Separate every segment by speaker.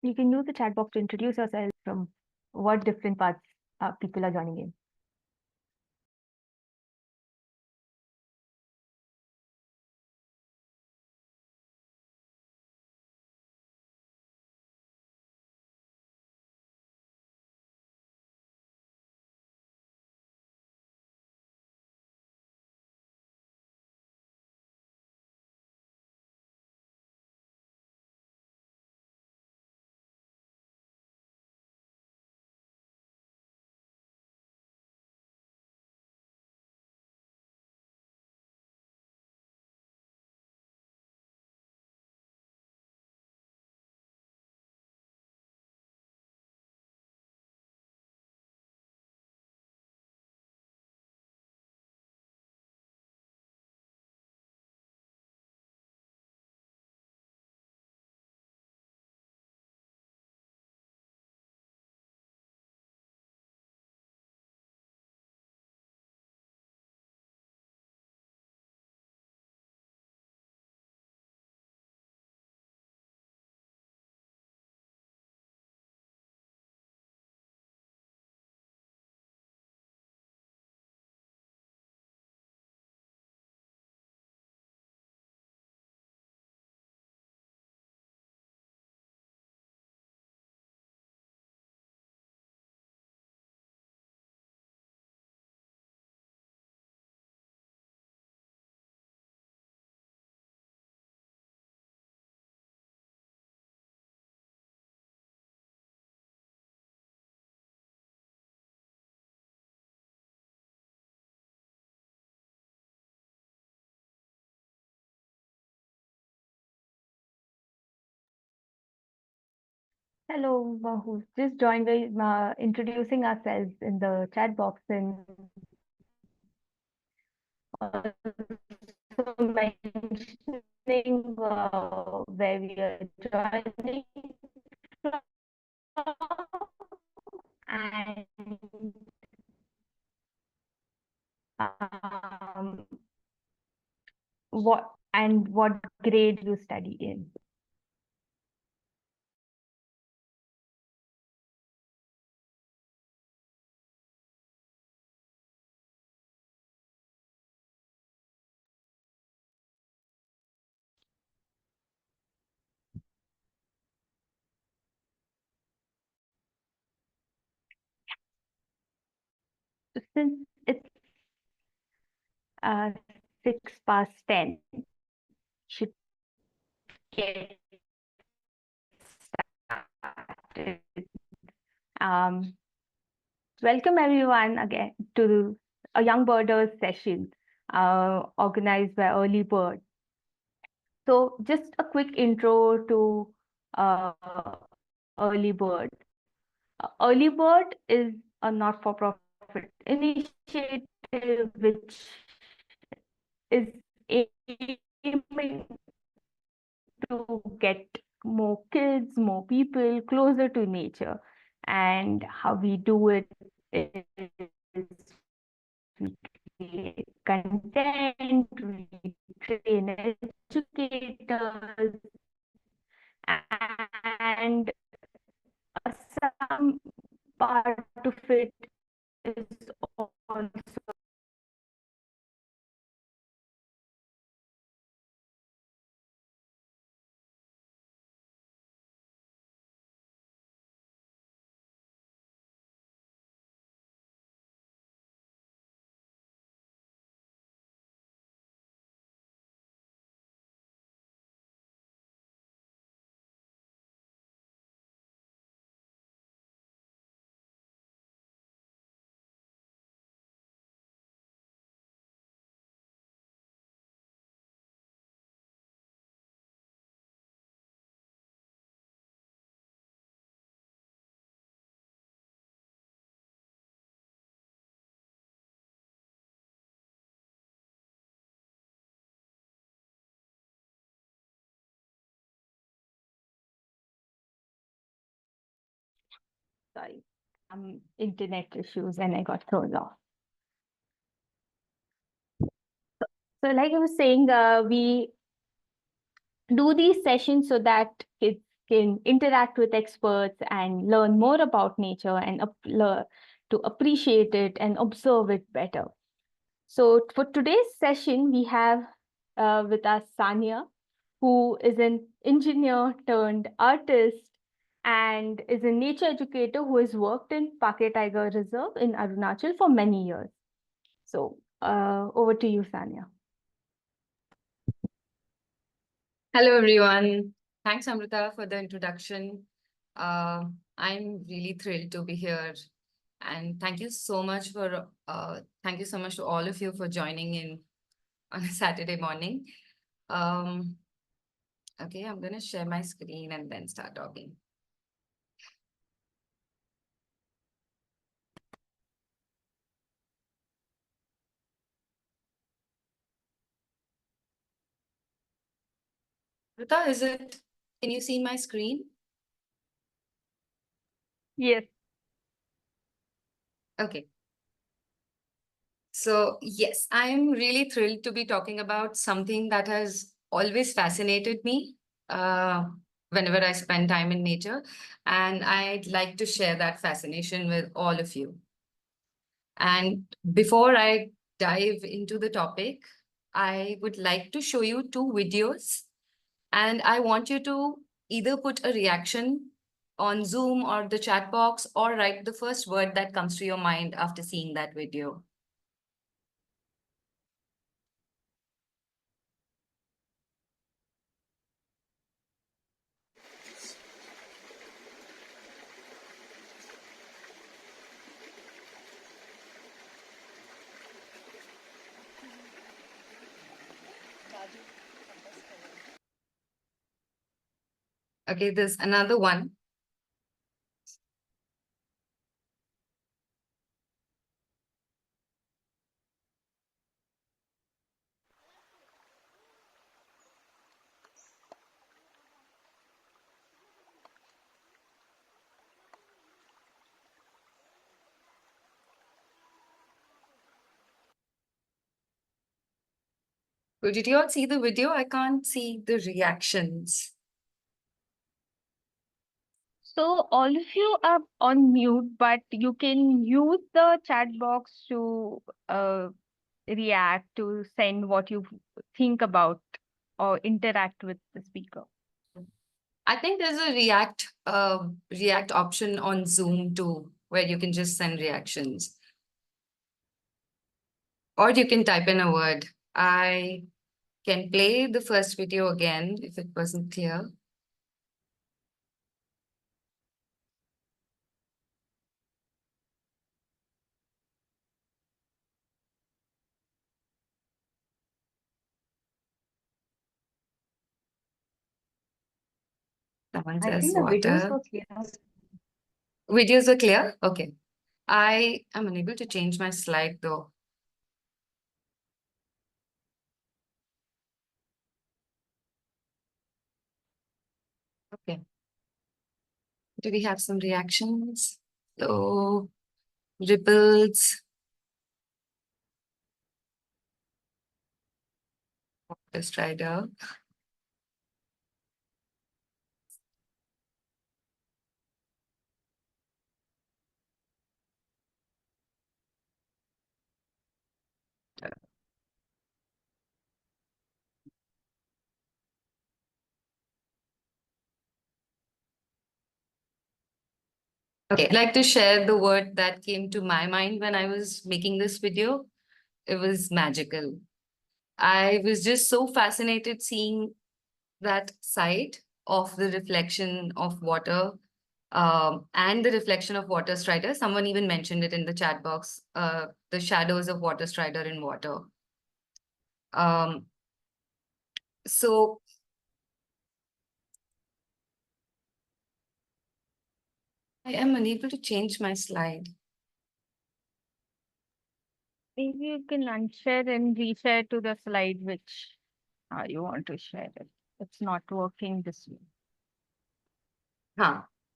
Speaker 1: You can use the chat box to introduce yourself from what different parts people are joining in. Hello, who's just joined by introducing ourselves in the chat box and also mentioning where we are joining from and um, what grade you study in. Since it's uh, 10:06, should get started. Um, Welcome everyone again to a Young Birders session organized by Early Bird. So just a quick intro to uh, Early Bird. Early Bird is a not-for-profit initiative which is aiming to get more kids, more people closer to nature. And how we do it is we create content, we train educators, and some part of it is also sorry, internet issues and I got thrown off. So like I was saying, we do these sessions so that kids can interact with experts and learn more about nature and to appreciate it and observe it better. So for today's session, we have with us Saniya, who is an engineer turned artist and is a nature educator who has worked in Pake Tiger Reserve in Arunachal for many years. So over to you, Saniya.
Speaker 2: Hello, everyone. Thanks, Amrita, for the introduction. I'm really thrilled to be here. And thank you so much to all of you for joining in on a Saturday morning. Okay, I'm going to share my screen and then start talking. Amrita, can you see my screen?
Speaker 1: Yes.
Speaker 2: Okay. So yes, I'm really thrilled to be talking about something that has always fascinated me whenever I spend time in nature. And I'd like to share that fascination with all of you. And before I dive into the topic, I would like to show you two videos. And I want you to either put a reaction on Zoom or the chat box or write the first word that comes to your mind after seeing that video. Okay, there's another one. Well, did you all see the video? I can't see the reactions.
Speaker 1: So all of you are on mute, but you can use the chat box to react, to send what you think about or interact with the speaker.
Speaker 2: I think there's a react option on Zoom too, where you can just send reactions. Or you can type in a word. I can play the first video again if it wasn't clear. Someone
Speaker 1: I
Speaker 2: says
Speaker 1: think the videos
Speaker 2: water.
Speaker 1: were clear.
Speaker 2: Videos are clear? Okay. I am unable to change my slide though. Okay. Do we have some reactions? So, ripples. Water strider. Okay, I'd like to share the word that came to my mind when I was making this video. It was magical. I was just so fascinated seeing that side of the reflection of water and the reflection of water strider. Someone even mentioned it in the chat box, the shadows of water strider in water. So I am unable to change my slide.
Speaker 1: Maybe you can unshare and reshare to the slide which you want to share it. It's not working this way.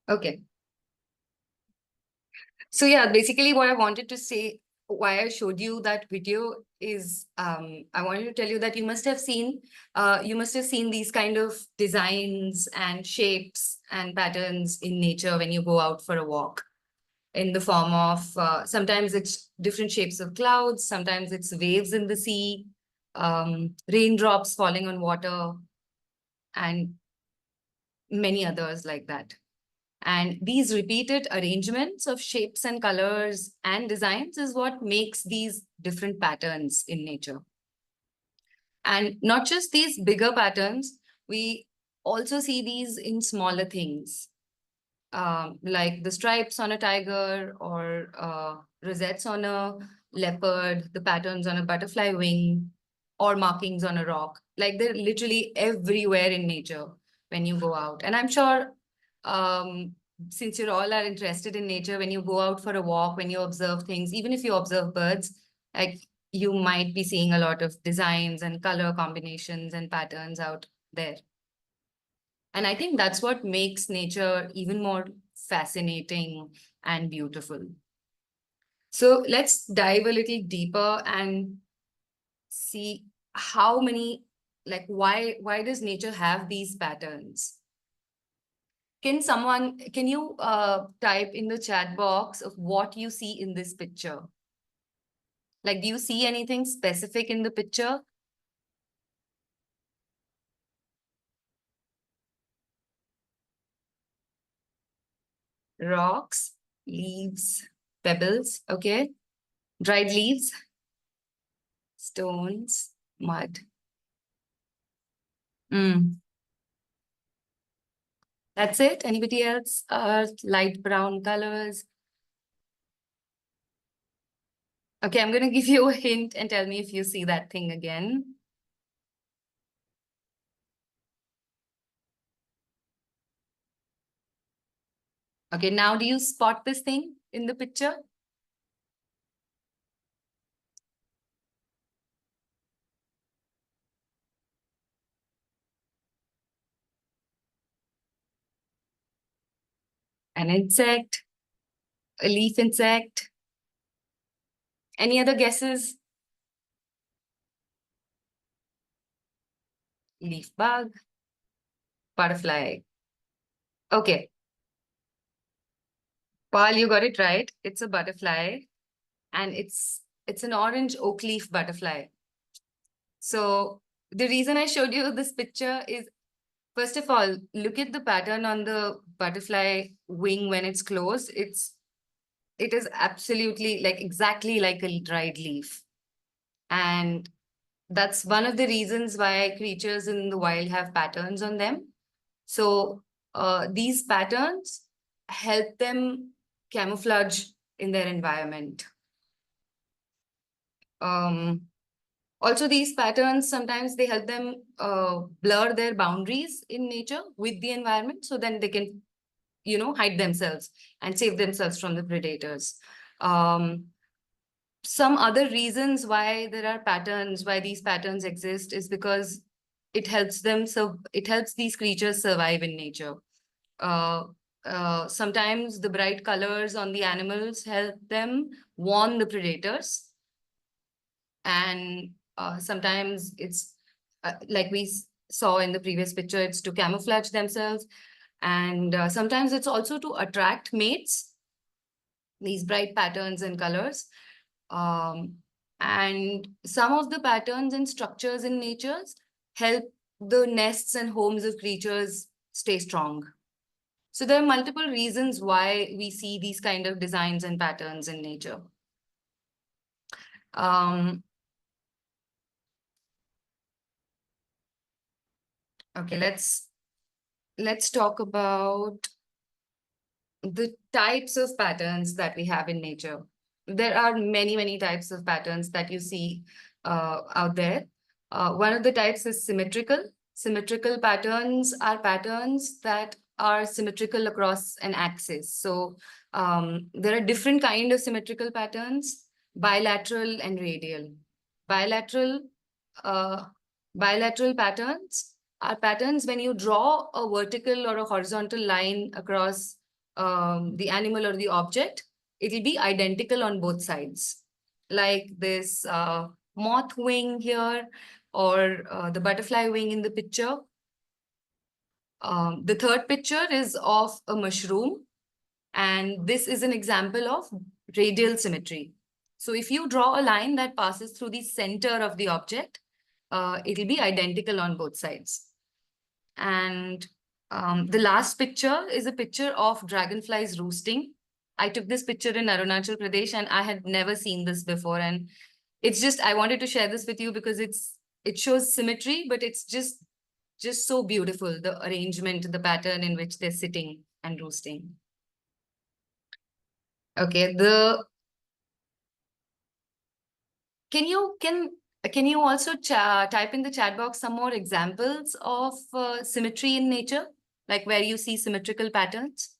Speaker 2: Okay. So yeah, basically what I wanted to say why I showed you that video is I wanted to tell you that you must have seen these kind of designs and shapes and patterns in nature when you go out for a walk, in the form of sometimes it's different shapes of clouds, sometimes it's waves in the sea, raindrops falling on water, and many others like that. And these repeated arrangements of shapes and colors and designs is what makes these different patterns in nature. And not just these bigger patterns, we also see these in smaller things, like the stripes on a tiger, or rosettes on a leopard, the patterns on a butterfly wing, or markings on a rock. Like they're literally everywhere in nature when you go out. And I'm sure, since you all are interested in nature, when you go out for a walk, when you observe things, even if you observe birds, like you might be seeing a lot of designs and color combinations and patterns out there. And I think that's what makes nature even more fascinating and beautiful. So let's dive a little deeper and see how many, like why does nature have these patterns? Can you type in the chat box of what you see in this picture? Like, do you see anything specific in the picture? Rocks, leaves, pebbles, okay. Dried leaves, stones, mud. That's it. Anybody else? Light brown colors. Okay, I'm going to give you a hint and tell me if you see that thing again. Okay, now do you spot this thing in the picture? An insect, a leaf insect. Any other guesses? Leaf bug, butterfly. Okay. Paul, you got it right. It's a butterfly, and it's an orange oak leaf butterfly. So the reason I showed you this picture is, first of all, look at the pattern on the butterfly wing when it's closed. It is absolutely like exactly like a dried leaf. And that's one of the reasons why creatures in the wild have patterns on them. So these patterns help them camouflage in their environment. Also, these patterns, sometimes they help them blur their boundaries in nature with the environment, so then they can, hide themselves and save themselves from the predators. Some other reasons why there are patterns, why these patterns exist, is because it helps them, so it helps these creatures survive in nature. Sometimes the bright colors on the animals help them warn the predators. And sometimes it's like we saw in the previous picture, it's to camouflage themselves. And sometimes it's also to attract mates, these bright patterns and colors. And some of the patterns and structures in nature help the nests and homes of creatures stay strong. So there are multiple reasons why we see these kind of designs and patterns in nature. Okay, let's talk about the types of patterns that we have in nature. There are many, many types of patterns that you see out there. One of the types is symmetrical. Symmetrical patterns are patterns that are symmetrical across an axis. So there are different kinds of symmetrical patterns: bilateral and radial. Bilateral patterns are patterns when you draw a vertical or a horizontal line across the animal or the object, it will be identical on both sides. like this moth wing here, or the butterfly wing in the picture. The third picture is of a mushroom, and this is an example of radial symmetry. So if you draw a line that passes through the center of the object, it'll be identical on both sides. And the last picture is a picture of dragonflies roosting. I took this picture in Arunachal Pradesh, and I had never seen this before. And it's just, I wanted to share this with you because it shows symmetry, but it's just so beautiful, the arrangement, the pattern in which they're sitting and roosting. Okay, can you also type in the chat box some more examples of symmetry in nature, like where you see symmetrical patterns?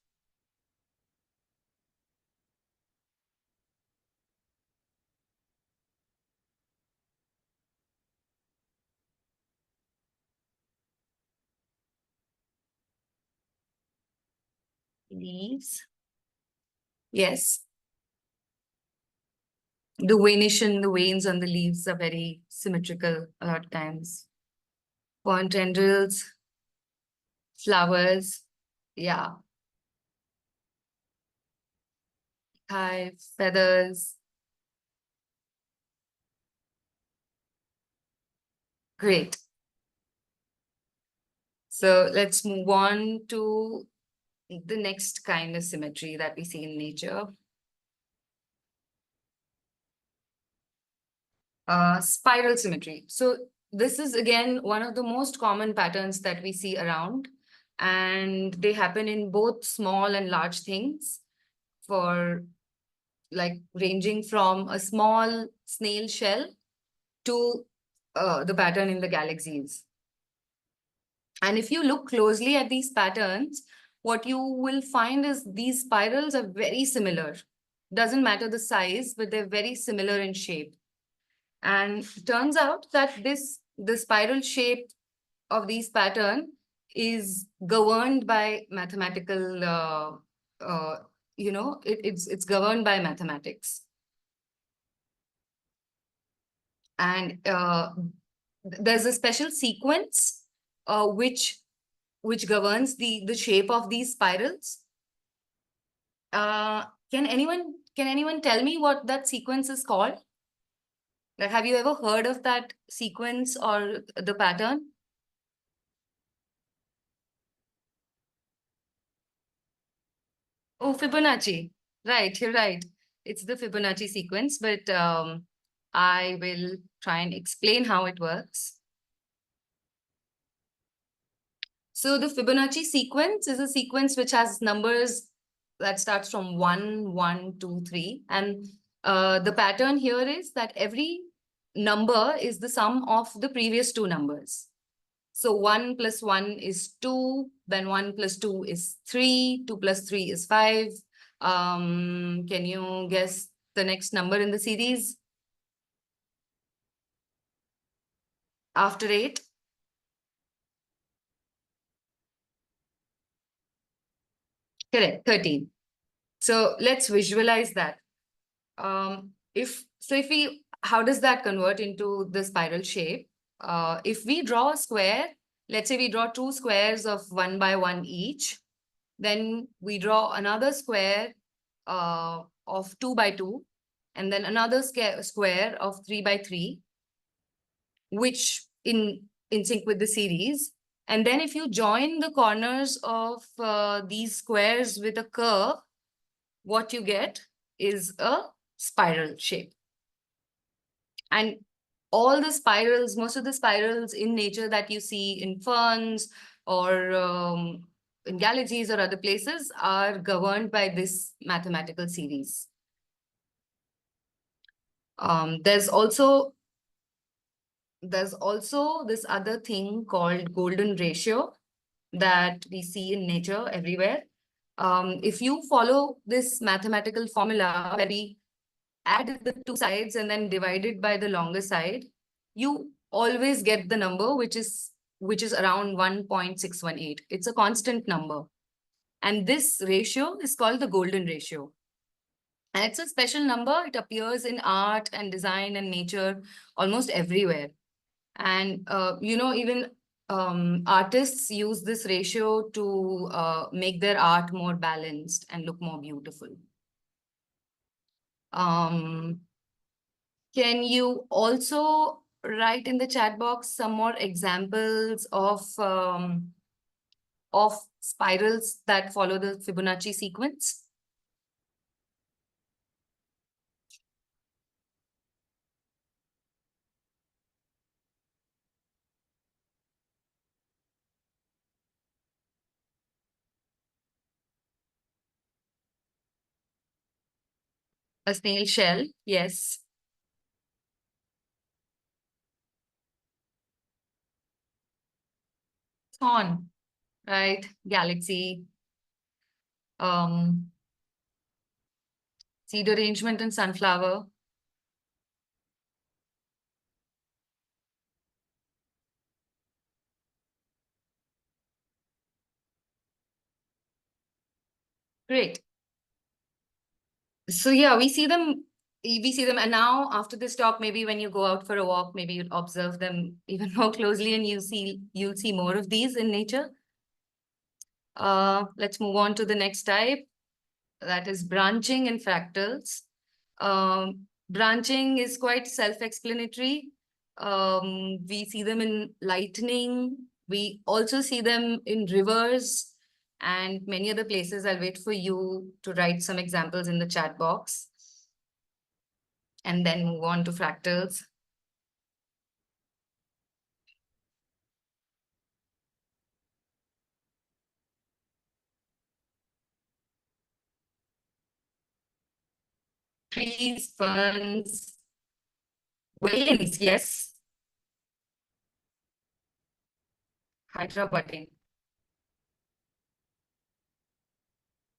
Speaker 2: Leaves. Yes. The venation, the veins on the leaves are very symmetrical a lot of times. Pond tendrils, flowers. Yeah. Hive, feathers. Great. So let's move on to the next kind of symmetry that we see in nature. Spiral symmetry. So this is again one of the most common patterns that we see around, and they happen in both small and large things, for like ranging from a small snail shell to the pattern in the galaxies. And if you look closely at these patterns, what you will find is these spirals are very similar. Doesn't matter the size, but they're very similar in shape. And turns out that the spiral shape of these pattern is governed by mathematical, it's governed by mathematics. And there's a special sequence which governs the shape of these spirals. Can anyone tell me what that sequence is called? Like, have you ever heard of that sequence or the pattern? Oh, Fibonacci. Right, you're right. It's the Fibonacci sequence, but I will try and explain how it works. So the Fibonacci sequence is a sequence which has numbers that starts from 1, 1, 2, 3. And the pattern here is that every number is the sum of the previous two numbers. So 1 plus 1 is 2, then 1 plus 2 is 3, 2 plus 3 is 5. Can you guess the next number in the series? After 8? Correct, 13. So let's visualize that. How does that convert into the spiral shape? If we draw a square, let's say we draw two squares of 1 by 1 each, then we draw another square of 2 by 2, and then another square of 3 by 3, which in sync with the series. And then if you join the corners of these squares with a curve, what you get is a spiral shape. And all the spirals, most of the spirals in nature that you see in ferns or in galaxies or other places are governed by this mathematical series. There's also this other thing called golden ratio that we see in nature everywhere. If you follow this mathematical formula where we add the two sides and then divide it by the longer side, you always get the number which is around 1.618. It's a constant number. And this ratio is called the golden ratio. And it's a special number. It appears in art and design and nature almost everywhere. And, even artists use this ratio to make their art more balanced and look more beautiful. Can you also write in the chat box some more examples of spirals that follow the Fibonacci sequence? A snail shell, yes. Swan, right? Galaxy. Seed arrangement in sunflower. Great. So yeah, we see them. And now after this talk, maybe when you go out for a walk, maybe you'll observe them even more closely, and you'll see more of these in nature. Let's move on to the next type. That is branching and fractals. Branching is quite self-explanatory. We see them in lightning. We also see them in rivers and many other places. I'll wait for you to write some examples in the chat box and then move on to fractals. Trees, ferns, veins, yes. Hydra budding.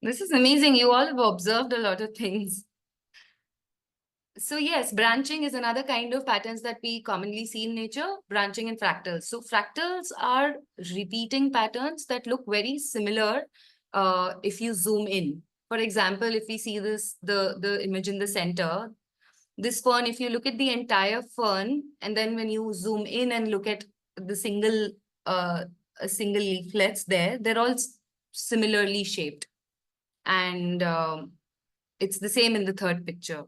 Speaker 2: This is amazing. You all have observed a lot of things. So yes, branching is another kind of patterns that we commonly see in nature, branching and fractals. So fractals are repeating patterns that look very similar if you zoom in. For example, if we see the image in the center, this fern, if you look at the entire fern, and then when you zoom in and look at the single leaflets there, they're all similarly shaped. And it's the same in the third picture.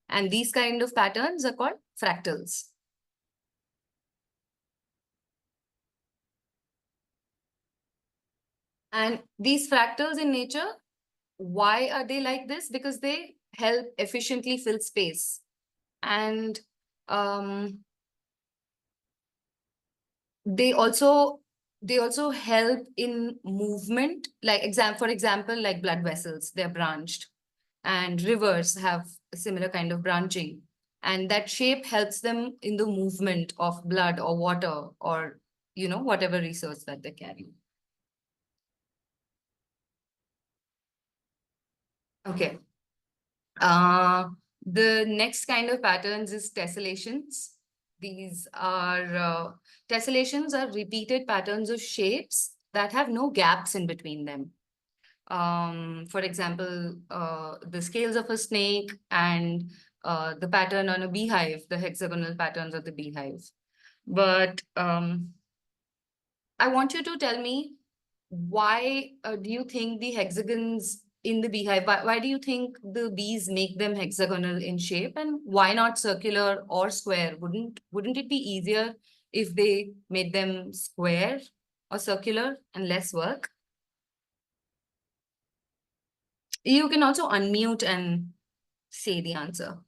Speaker 2: And these kind of patterns are called fractals. And these fractals in nature, why are they like this? Because they help efficiently fill space. And they also help in movement, like for example, like blood vessels, they're branched. And rivers have a similar kind of branching. And that shape helps them in the movement of blood or water or, whatever resource that they carry. Okay. The next kind of patterns is tessellations. Tessellations are repeated patterns of shapes that have no gaps in between them. For example, the scales of a snake and the pattern on a beehive, the hexagonal patterns of the beehive. But I want you to tell me, why do you think the hexagons in the beehive, why do you think the bees make them hexagonal in shape, and why not circular or square? Wouldn't it be easier if they made them square or circular and less work? You can also unmute and say the answer.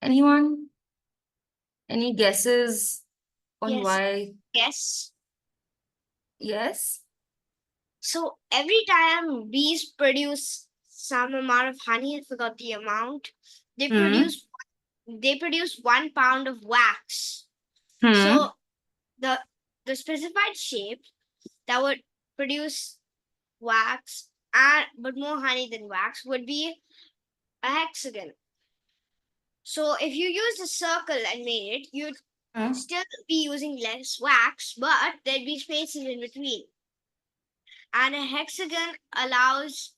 Speaker 2: Anyone? Any guesses on
Speaker 3: Yes.
Speaker 2: why?
Speaker 3: Yes.
Speaker 2: Yes?
Speaker 3: So every time bees produce some amount of honey, I forgot the amount, they produce 1 pound of wax. So the specified shape that would produce wax but more honey than wax would be a hexagon. So if you use a circle and made it, you'd
Speaker 2: Hmm.
Speaker 3: still be using less wax, but there'd be spaces in between. And a hexagon allows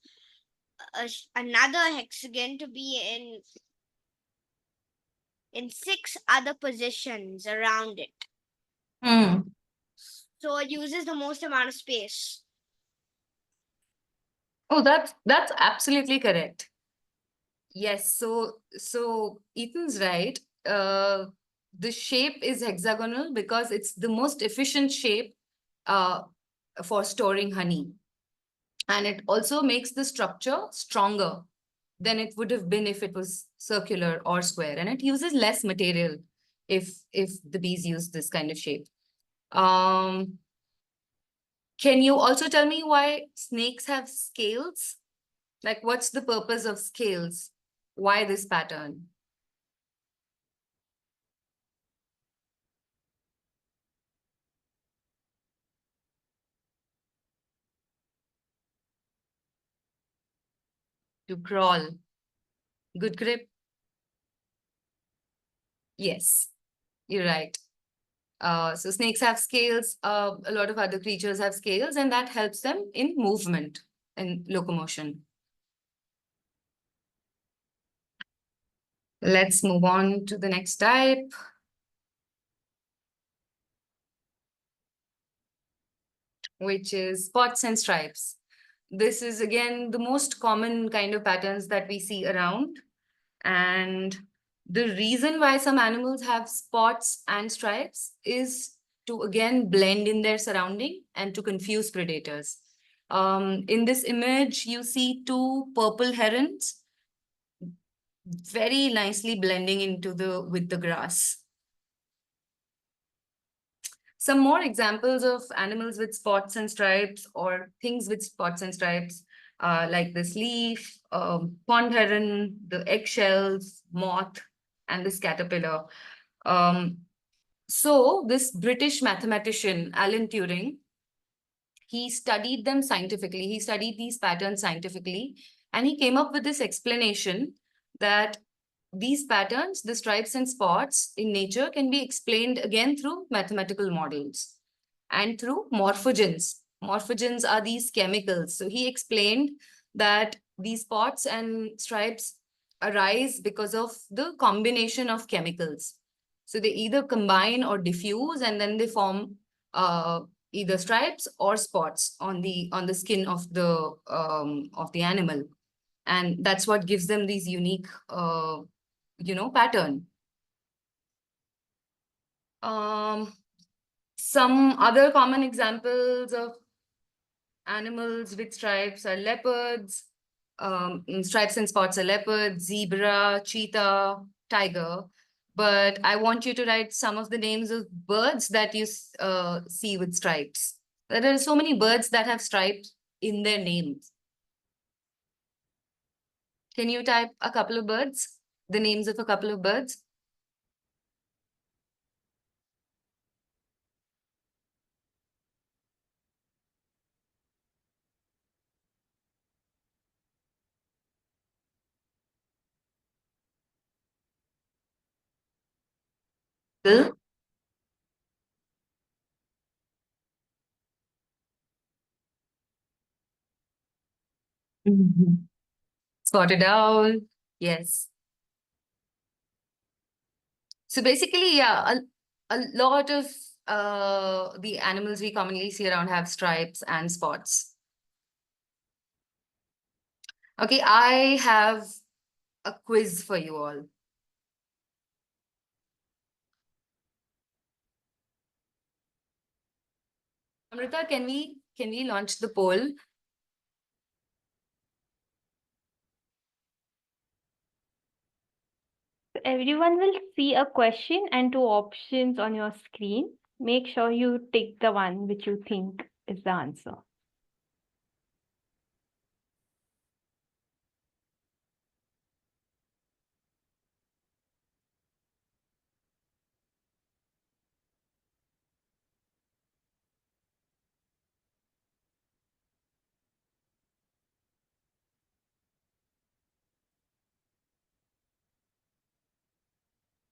Speaker 3: another hexagon to be in 6 other positions around it.
Speaker 2: Hmm.
Speaker 3: So it uses the most amount of space.
Speaker 2: Oh, that's absolutely correct. Yes, so Ethan's right. The shape is hexagonal because it's the most efficient shape uh, for storing honey. And it also makes the structure stronger than it would have been if it was circular or square. And it uses less material if the bees use this kind of shape. Um, can you also tell me why snakes have scales? Like, what's the purpose of scales? Why this pattern? To crawl. Good grip. Yes, you're right. So snakes have scales. A lot of other creatures have scales, and that helps them in movement and locomotion. Let's move on to the next type, which is spots and stripes. This is again the most common kind of patterns that we see around. And the reason why some animals have spots and stripes is to again blend in their surrounding and to confuse predators. In this image, you see two purple herons very nicely blending into with the grass. Some more examples of animals with spots and stripes or things with spots and stripes, like this leaf, pond heron, the eggshells, moth, and this caterpillar. So this British mathematician, Alan Turing, he studied them scientifically. He studied these patterns scientifically, and he came up with this explanation that these patterns, the stripes and spots in nature, can be explained again through mathematical models and through morphogens. Morphogens are these chemicals. So he explained that these spots and stripes arise because of the combination of chemicals. So they either combine or diffuse, and then they form either stripes or spots on the skin of the animal, and that's what gives them these unique pattern. Some other common examples of animals with stripes are leopards. Stripes and spots are leopard, zebra, cheetah, tiger. But I want you to write some of the names of birds that you see with stripes. There are so many birds that have stripes in their names. Can you type a couple of birds? The names of a couple of birds? Bill? Mhm. Spotted owl. Yes. So basically, yeah, a lot of the animals we commonly see around have stripes and spots. Okay, I have a quiz for you all. Amrita, can we launch the poll?
Speaker 1: Everyone will see a question and two options on your screen. Make sure you tick the one which you think is the answer.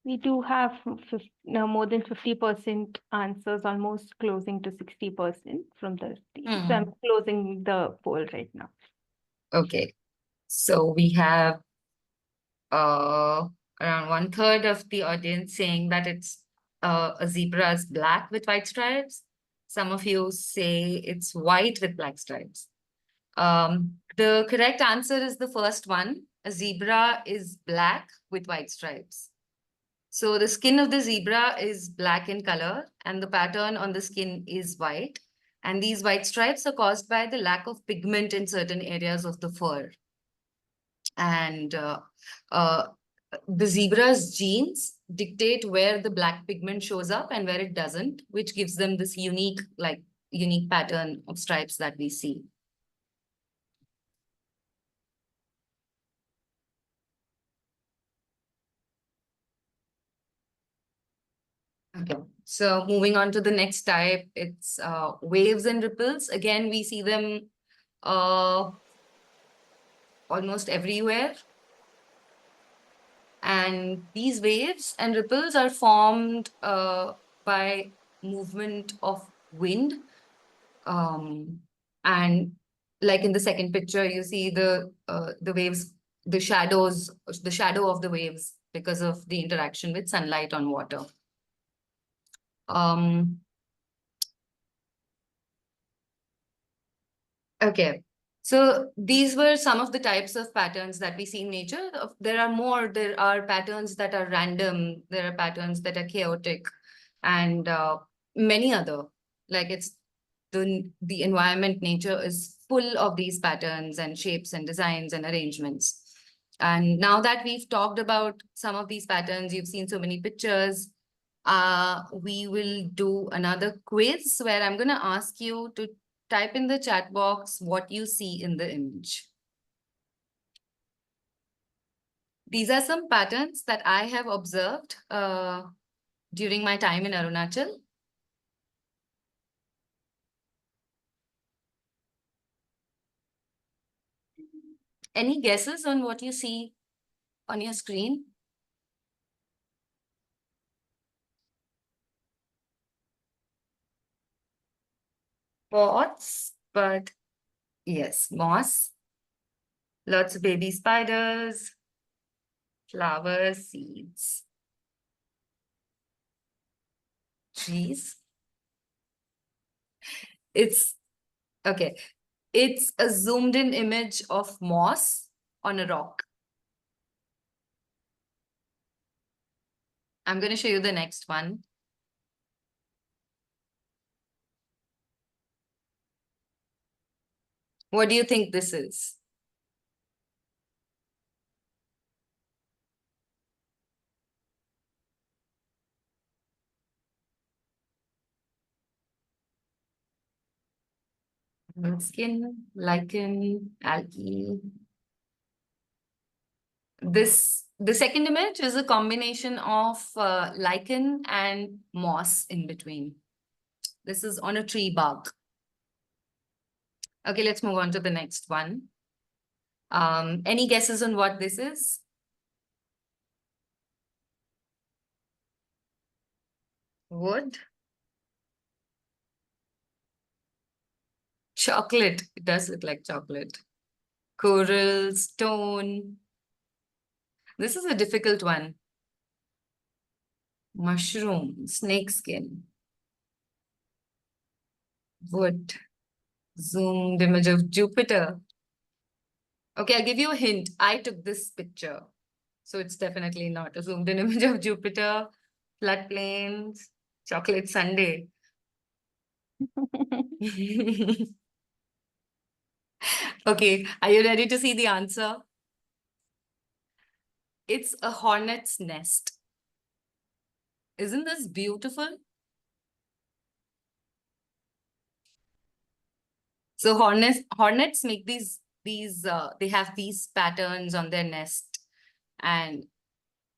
Speaker 1: We do have more than 50% answers, almost closing to 60% from the team. So I'm closing the poll right now.
Speaker 2: Okay. So we have around 1/3 of the audience saying that it's a zebra is black with white stripes. Some of you say it's white with black stripes. The correct answer is the first one. A zebra is black with white stripes. So the skin of the zebra is black in color and the pattern on the skin is white. And these white stripes are caused by the lack of pigment in certain areas of the fur. And the zebra's genes dictate where the black pigment shows up and where it doesn't, which gives them this unique pattern of stripes that we see. Okay, so moving on to the next type, it's waves and ripples. Again, we see them almost everywhere. And these waves and ripples are formed by movement of wind. And like in the second picture, you see the waves, the shadow of the waves because of the interaction with sunlight on water. Okay, so these were some of the types of patterns that we see in nature. There are more. There are patterns that are random. There are patterns that are chaotic, and many other. Like it's the environment, nature is full of these patterns and shapes and designs and arrangements. And now that we've talked about some of these patterns, you've seen so many pictures. We will do another quiz where I'm going to ask you to type in the chat box what you see in the image. These are some patterns that I have observed during my time in Arunachal. Any guesses on what you see on your screen? Pots, but yes, moss. Lots of baby spiders, flowers, seeds, trees. It's okay. It's a zoomed in image of moss on a rock. I'm going to show you the next one. What do you think this is? Skin, lichen, algae. The second image is a combination of lichen and moss in between. This is on a tree bark. Okay, let's move on to the next one. Any guesses on what this is? Wood. Chocolate. It does look like chocolate. Coral, stone. This is a difficult one. Mushroom, snakeskin. Wood. Zoomed image of Jupiter. Okay, I'll give you a hint. I took this picture. So it's definitely not a zoomed in image of Jupiter, floodplains, chocolate sundae. Okay, are you ready to see the answer? It's a hornet's nest. Isn't this beautiful? So hornets make these they have these patterns on their nest and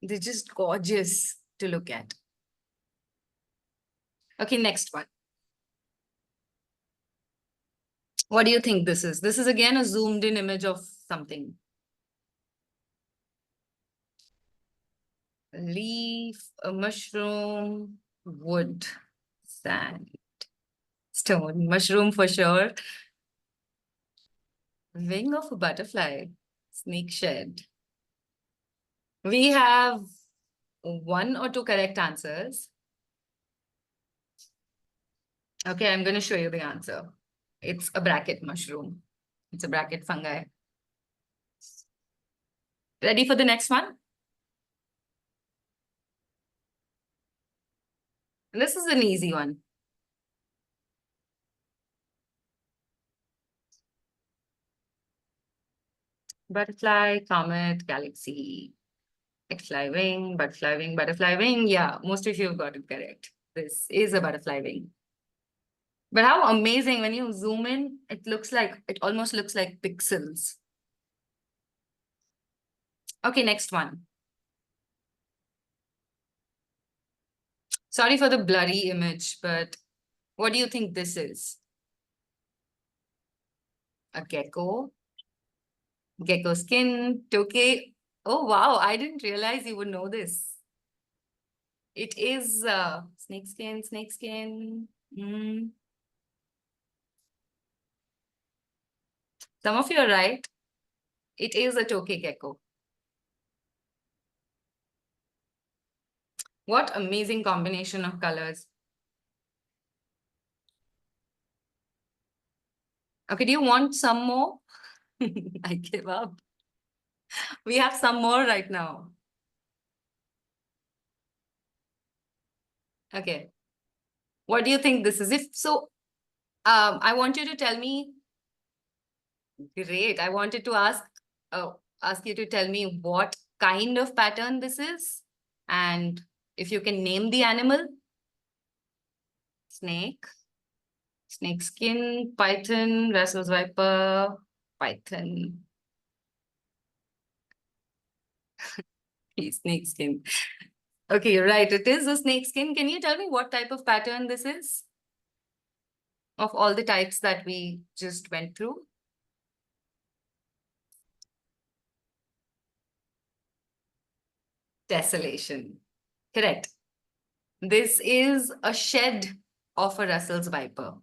Speaker 2: they're just gorgeous to look at. Okay, next one. What do you think this is? This is again a zoomed in image of something. leaf, a mushroom, wood, sand, stone, mushroom for sure. Wing of a butterfly, snake shed. We have 1 or 2 correct answers. Okay, I'm going to show you the answer. It's a bracket mushroom. It's a bracket fungi. Ready for the next one? This is an easy one. Butterfly, comet, galaxy, butterfly wing, butterfly wing, butterfly wing. Yeah, most of you have got it correct. This is a butterfly wing. But how amazing when you zoom in, it almost looks like pixels. Okay, next one. Sorry for the blurry image, but what do you think this is? A gecko? Gecko skin, tokay. Oh, wow, I didn't realize you would know this. It is snake skin, snake skin. Some of you are right. It is a tokay gecko. What amazing combination of colors. Okay, do you want some more? I give up. We have some more right now. Okay. What do you think this is? If so, I want you to tell me. Great. I wanted to ask you to tell me what kind of pattern this is, and if you can name the animal. Snake, snake skin, python, Russell's viper, python. Snake skin. Okay, right. It is a snake skin. Can you tell me what type of pattern this is? Of all the types that we just went through? Tessellation. Correct. This is a shed of a Russell's viper.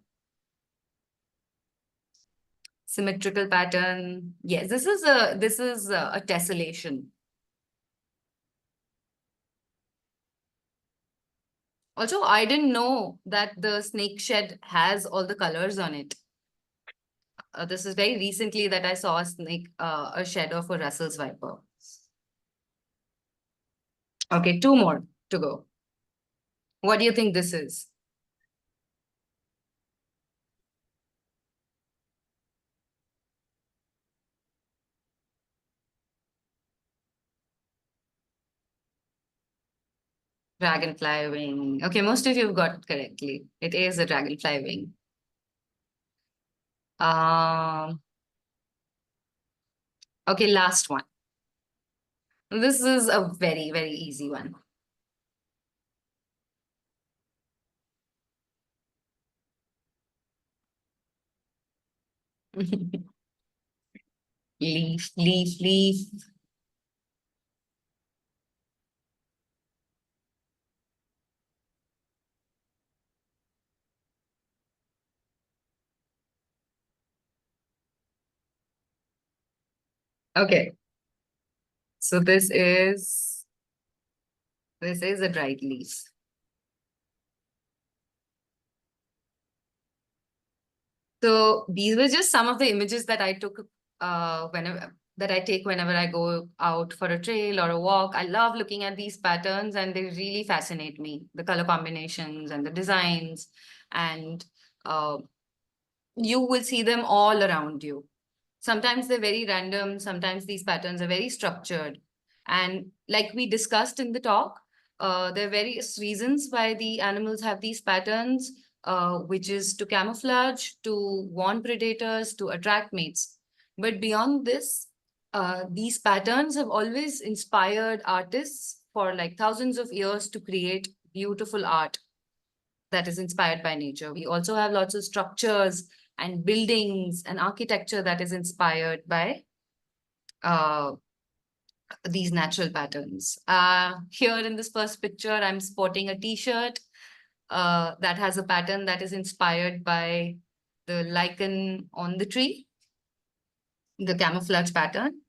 Speaker 2: Symmetrical pattern. Yes, this is a tessellation. Also, I didn't know that the snake shed has all the colors on it. This is very recently that I saw a shed of a Russell's viper. Okay, 2 more to go. What do you think this is? Dragonfly wing. Okay, most of you have got it correctly. It is a dragonfly wing. Okay, last one. This is a very, very easy one. Leaf, leaf, leaf. Okay. So this is a dried leaf. So these were just some of the images that I took whenever I go out for a trail or a walk. I love looking at these patterns and they really fascinate me. The color combinations and the designs, and you will see them all around you. Sometimes they're very random. Sometimes these patterns are very structured. And like we discussed in the talk, there are various reasons why the animals have these patterns, which is to camouflage, to warn predators, to attract mates. But beyond this, these patterns have always inspired artists for like thousands of years to create beautiful art that is inspired by nature. We also have lots of structures and buildings and architecture that is inspired by these natural patterns. Here in this first picture, I'm sporting a t-shirt that has a pattern that is inspired by the lichen on the tree, the camouflage pattern.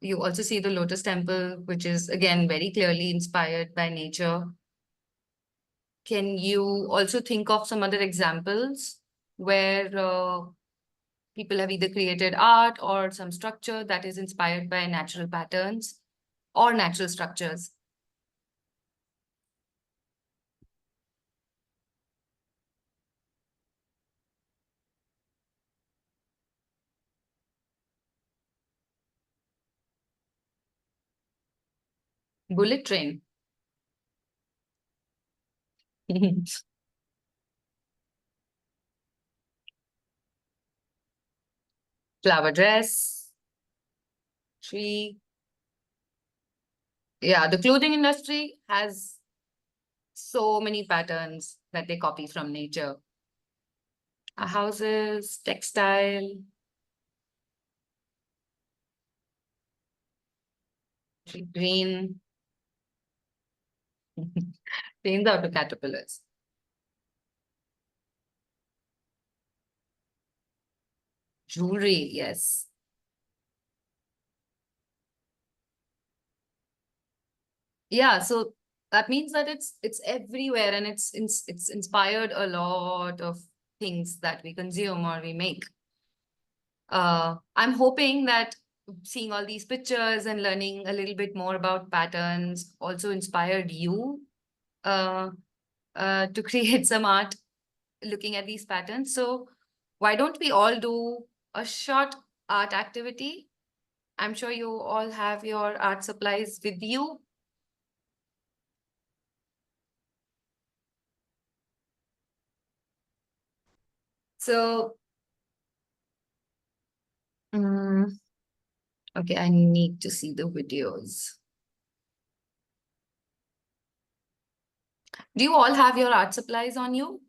Speaker 2: You also see the lotus temple, which is again very clearly inspired by nature. Can you also think of some other examples where people have either created art or some structure that is inspired by natural patterns or natural structures? Bullet train. Flower dress, tree. Yeah, the clothing industry has so many patterns that they copy from nature. Houses, textile, green, trains out of caterpillars. Jewelry, yes. Yeah, so that means that it's everywhere, and it's inspired a lot of things that we consume or we make. I'm hoping that seeing all these pictures and learning a little bit more about patterns also inspired you to create some art looking at these patterns. So why don't we all do a short art activity? I'm sure you all have your art supplies with you. So, okay, I need to see the videos. Do you all have your art supplies on you?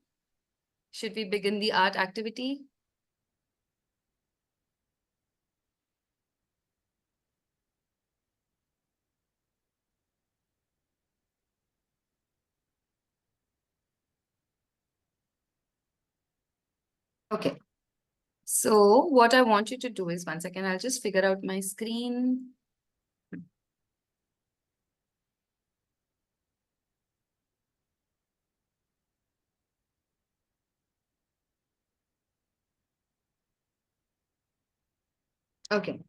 Speaker 2: Should we begin the art activity? Okay. So what I want you to do is, 1 second, I'll just figure out my screen. Okay.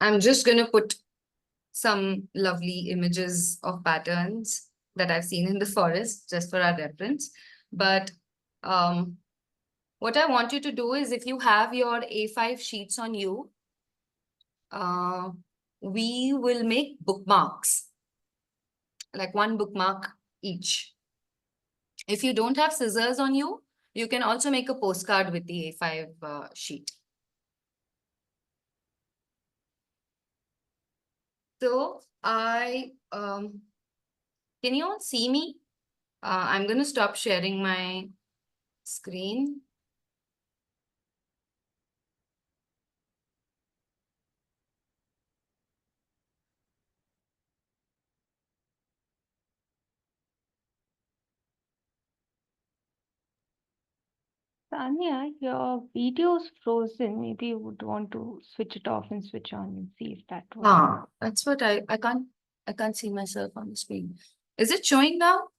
Speaker 2: I'm just going to put some lovely images of patterns that I've seen in the forest just for our reference. But what I want you to do is, if you have your A5 sheets on you, we will make bookmarks, like 1 bookmark each. If you don't have scissors on you, you can also make a postcard with the A5 sheet. So can you all see me? I'm going to stop sharing my screen.
Speaker 1: Saniya, your video's frozen. Maybe you would want to switch it off and switch on and see if that works.
Speaker 2: That's what I can't see myself on the screen. Is it showing now?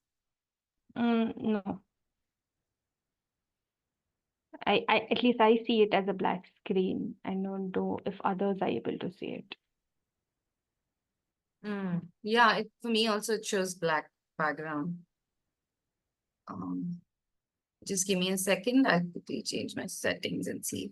Speaker 1: No. At least I see it as a black screen. I don't know if others are able to see it.
Speaker 2: Yeah, for me also it shows black background. Just give me a second. I'll quickly change my settings and see.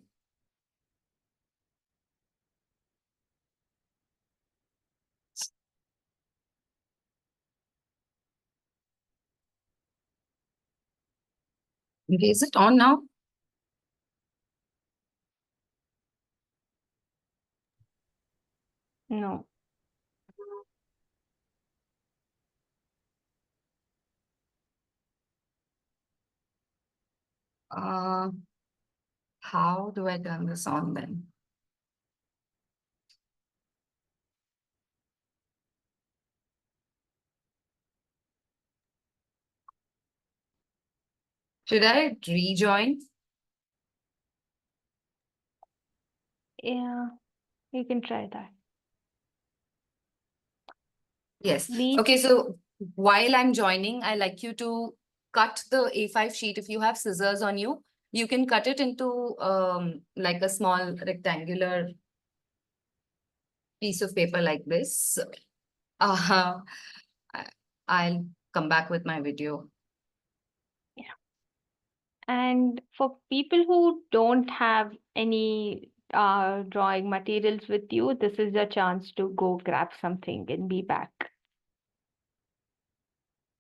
Speaker 2: Okay, is it on now?
Speaker 1: No.
Speaker 2: How do I turn this on then? Should I rejoin?
Speaker 1: Yeah, you can try that.
Speaker 2: Yes.
Speaker 1: Leave.
Speaker 2: Okay, so while I'm joining, I like you to cut the A5 sheet. If you have scissors on you, you can cut it into like a small rectangular piece of paper like this. Uh, I'll come back with my video.
Speaker 1: And for people who don't have any drawing materials with you, this is your chance to go grab something and be back.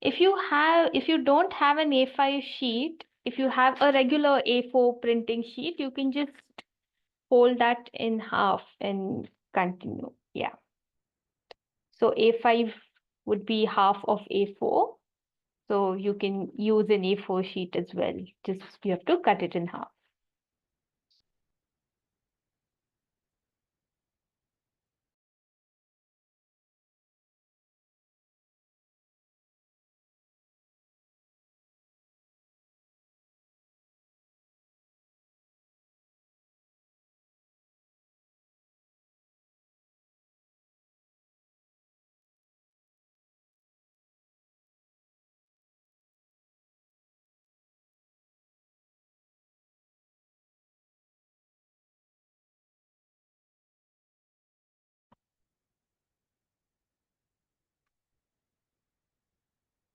Speaker 1: If you don't have an A5 sheet, if you have a regular A4 printing sheet, you can just fold that in half and continue. Yeah. So A5 would be half of A4. So you can use an A4 sheet as well. Just you have to cut it in half.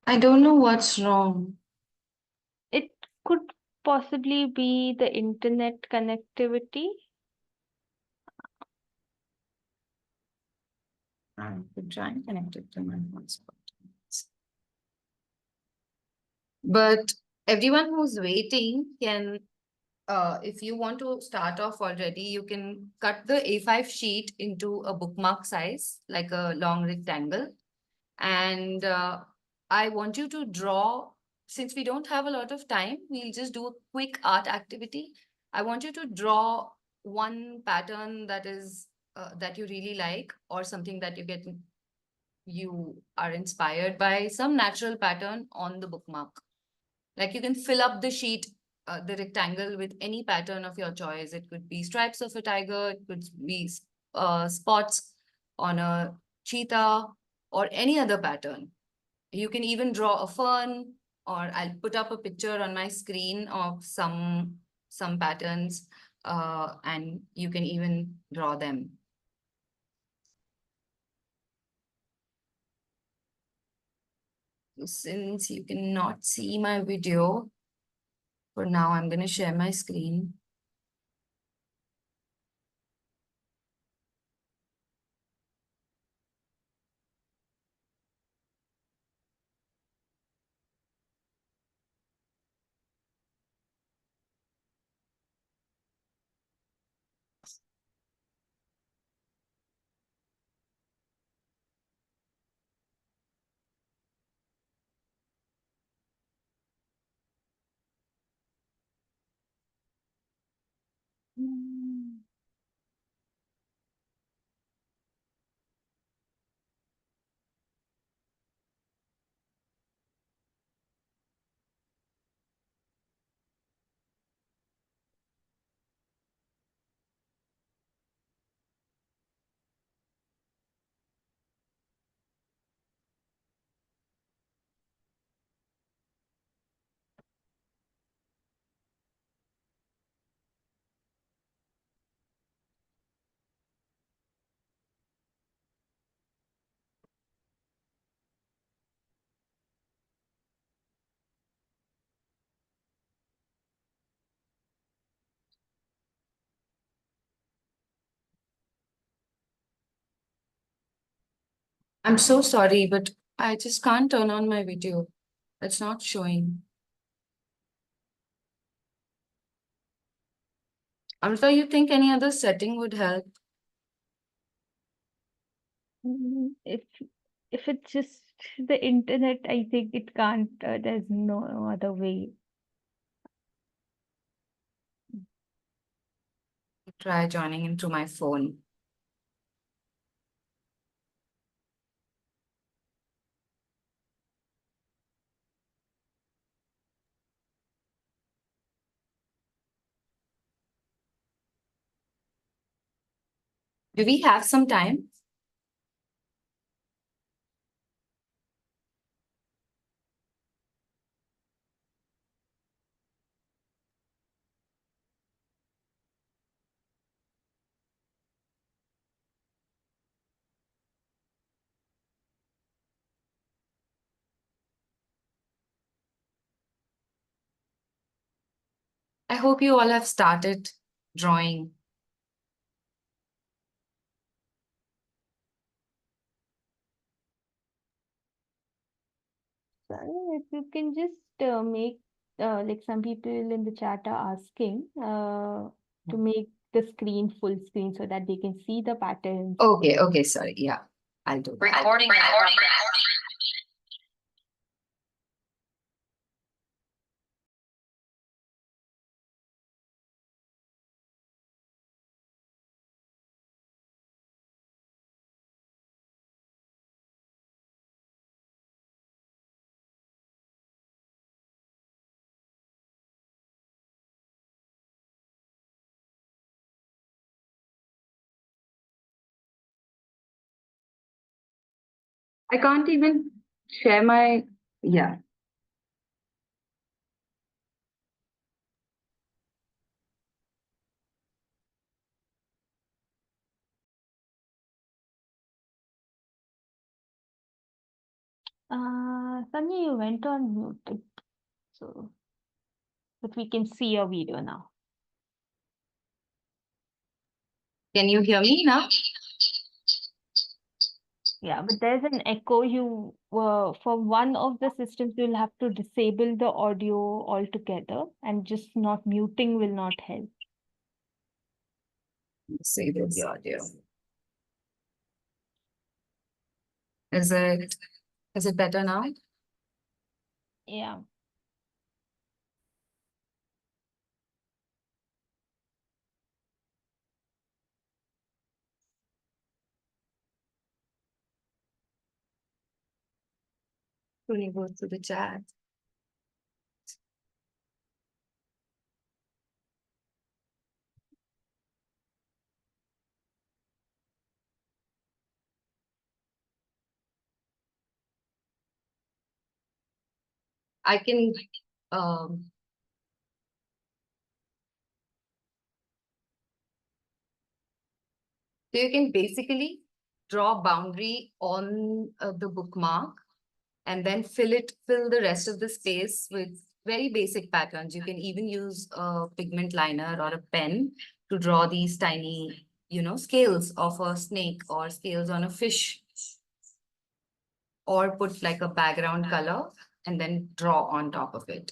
Speaker 2: I don't know what's wrong.
Speaker 1: It could possibly be the internet connectivity.
Speaker 2: I could try and connect it to my hotspot. But everyone who's waiting can, if you want to start off already, you can cut the A5 sheet into a bookmark size, like a long rectangle. And I want you to draw, since we don't have a lot of time, we'll just do a quick art activity. I want you to draw one pattern that is that you really like, or something that you are inspired by, some natural pattern on the bookmark. Like you can fill up the sheet, the rectangle, with any pattern of your choice. It could be stripes of a tiger, it could be spots on a cheetah, or any other pattern. You can even draw a fern, or I'll put up a picture on my screen of some patterns, and you can even draw them. Since you cannot see my video, for now, I'm going to share my screen.
Speaker 1: Mm.
Speaker 2: I'm so sorry, but I just can't turn on my video. It's not showing. Amrita, you think any other setting would help?
Speaker 1: If it's just the internet, I think it can't. There's no other way.
Speaker 2: Try joining in through my phone. Do we have some time? I hope you all have started drawing.
Speaker 1: Sunny, if you can just make like some people in the chat are asking to make the screen full screen so that they can see the patterns.
Speaker 2: Okay, sorry. Yeah, I'll do that.
Speaker 4: Recording.
Speaker 2: I can't even share my, yeah.
Speaker 1: Sunny, you went on mute, so but we can see your video now.
Speaker 2: Can you hear me now?
Speaker 1: Yeah, but there's an echo. You for one of the systems, you'll have to disable the audio altogether, and just not muting will not help.
Speaker 2: Say the audio. Is it better now?
Speaker 1: Yeah.
Speaker 2: When you go to the chat. I can so you can basically draw a boundary on the bookmark and then fill the rest of the space with very basic patterns. You can even use a pigment liner or a pen to draw these tiny, scales of a snake or scales on a fish, or put like a background color and then draw on top of it.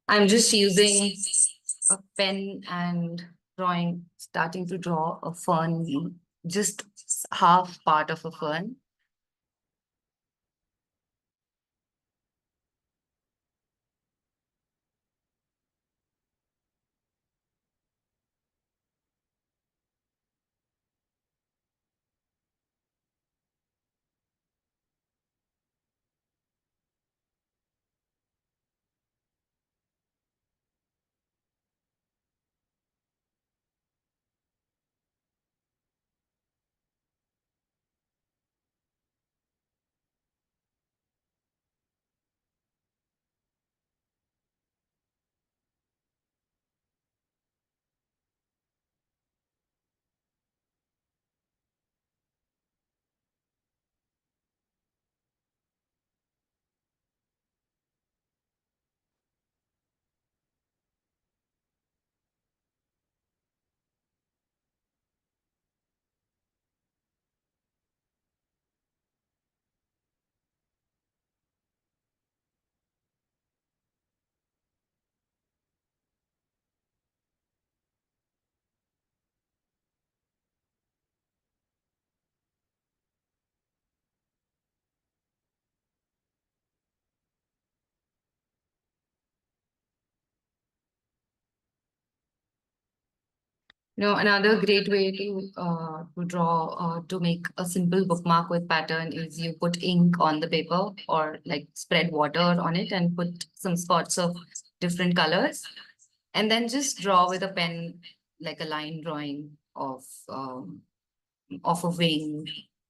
Speaker 2: I'm just using a pen and starting to draw a fern, just half part of a fern. Another great way to draw to make a simple bookmark with pattern is you put ink on the paper or like spread water on it and put some spots of different colors and then just draw with a pen like a line drawing of a wing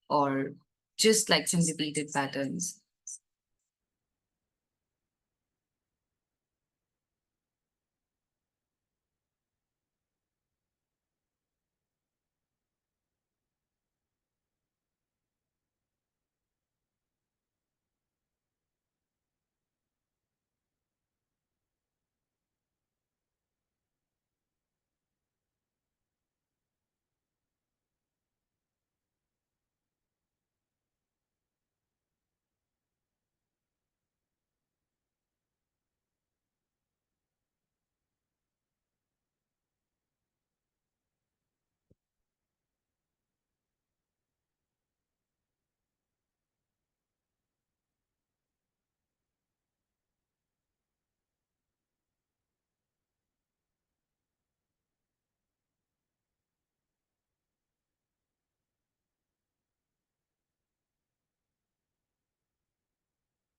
Speaker 2: or just like some repeated patterns.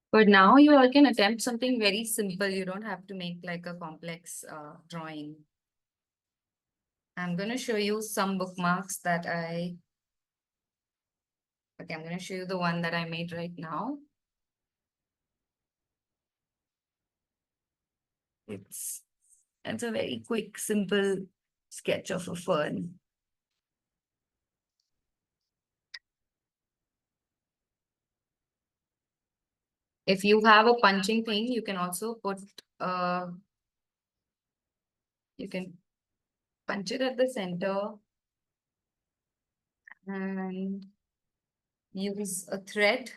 Speaker 2: But now you all can attempt something very simple. You don't have to make like a complex drawing. I'm going to show you some bookmarks that okay, I'm going to show you the one that I made right now. It's a very quick, simple sketch of a fern. If you have a punching thing, you can also put, you can punch it at the center and use a thread.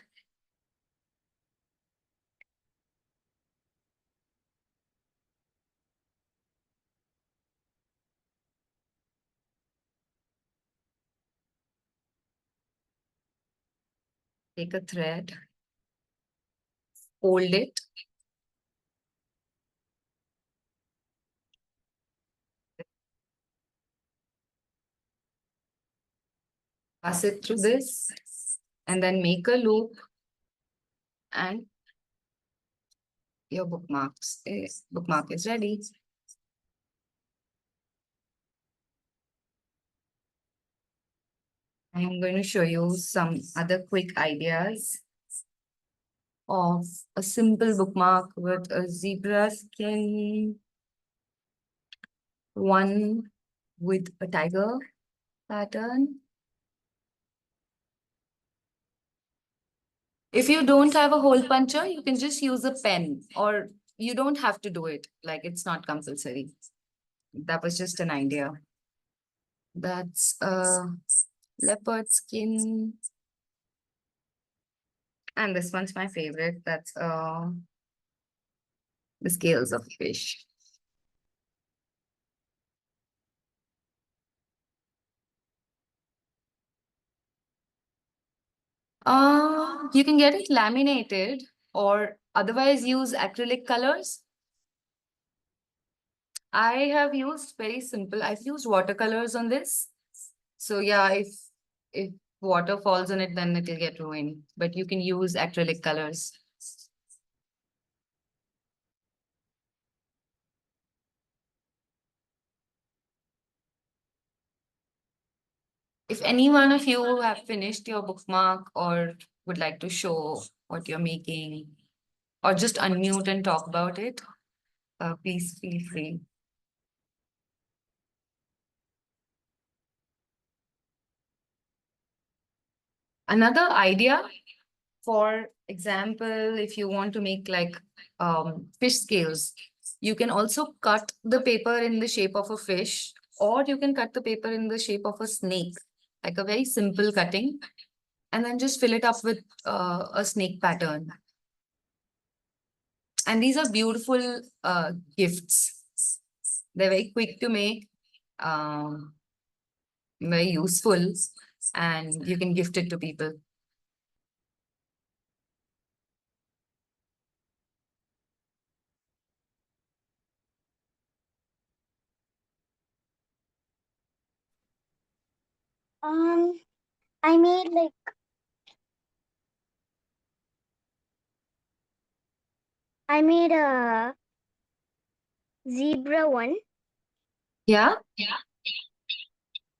Speaker 2: Take a thread, fold it. Pass it through this and then make a loop and your bookmark is ready. I'm going to show you some other quick ideas of a simple bookmark with a zebra skin, one with a tiger pattern. If you don't have a hole puncher, you can just use a pen, or you don't have to do it. Like, it's not compulsory. That was just an idea. That's a leopard skin. And this one's my favorite. That's the scales of fish. You can get it laminated or otherwise use acrylic colors. I have used very simple. I've used watercolors on this. So yeah, if water falls on it, then it'll get ruined. But you can use acrylic colors. If any one of you have finished your bookmark or would like to show what you're making, or just unmute and talk about it, please feel free. Another idea, for example, if you want to make like fish scales, you can also cut the paper in the shape of a fish, or you can cut the paper in the shape of a snake, like a very simple cutting, and then just fill it up with a snake pattern. And these are beautiful gifts. They're very quick to make, very useful, and you can gift it to people.
Speaker 3: I made like a zebra one,
Speaker 2: Yeah.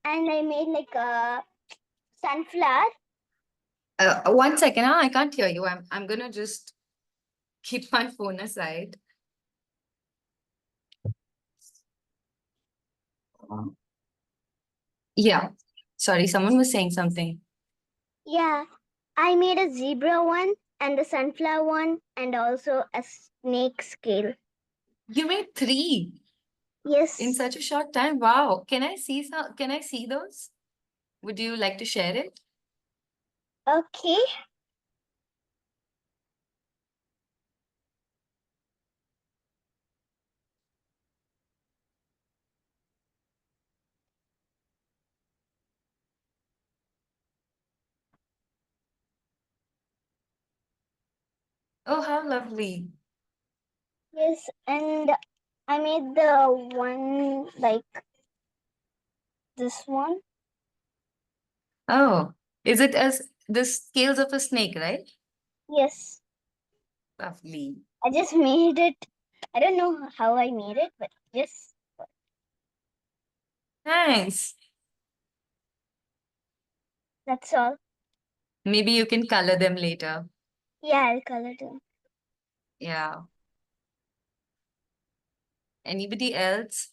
Speaker 3: and I made like a sunflower.
Speaker 2: 1 second. I can't hear you. I'm gonna just keep my phone aside. Yeah. Sorry, someone was saying something.
Speaker 3: Yeah, I made a zebra one and a sunflower one and also a snake scale.
Speaker 2: You made 3
Speaker 3: Yes.
Speaker 2: in such a short time. Wow. Can I see some? Can I see those? Would you like to share it?
Speaker 3: Okay.
Speaker 2: Oh, how lovely.
Speaker 3: Yes, and I made the one like this one.
Speaker 2: Oh, is it as the scales of a snake, right?
Speaker 3: Yes,
Speaker 2: Lovely.
Speaker 3: I just made it. I don't know how I made it, but yes,
Speaker 2: Nice.
Speaker 3: that's all.
Speaker 2: Maybe you can color them later.
Speaker 3: Yeah, I'll color them.
Speaker 2: Yeah. Anybody else?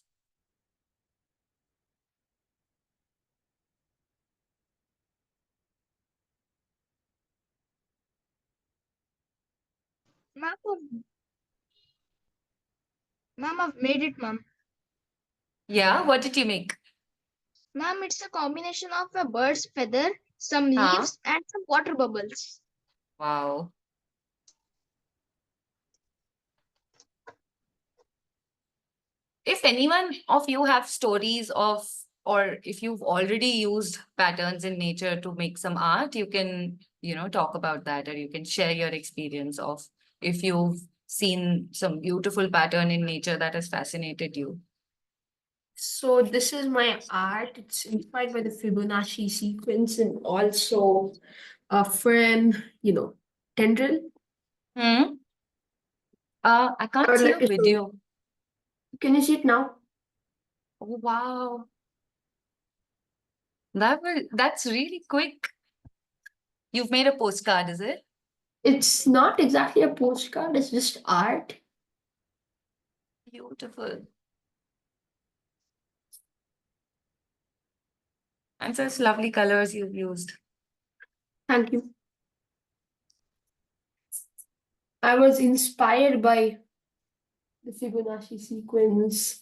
Speaker 3: Ma'am, I've made it, ma'am.
Speaker 2: Yeah, what did you make?
Speaker 3: Ma'am, it's a combination of a bird's feather, some
Speaker 2: Huh?
Speaker 3: leaves, and some water bubbles.
Speaker 2: Wow. If anyone of you have stories of, or if you've already used patterns in nature to make some art, you can, talk about that, or you can share your experience of if you've seen some beautiful pattern in nature that has fascinated you.
Speaker 4: So this is my art. It's inspired by the Fibonacci sequence and also a fern, tendril.
Speaker 2: Hmm? I can't
Speaker 4: I would
Speaker 2: see
Speaker 4: like
Speaker 2: a
Speaker 4: to show you.
Speaker 2: video.
Speaker 4: Can you see it now?
Speaker 2: Oh, wow. That's really quick. You've made a postcard, is it?
Speaker 4: It's not exactly a postcard, it's just art.
Speaker 2: Beautiful. And such lovely colors you've used.
Speaker 4: Thank you. I was inspired by the Fibonacci sequence,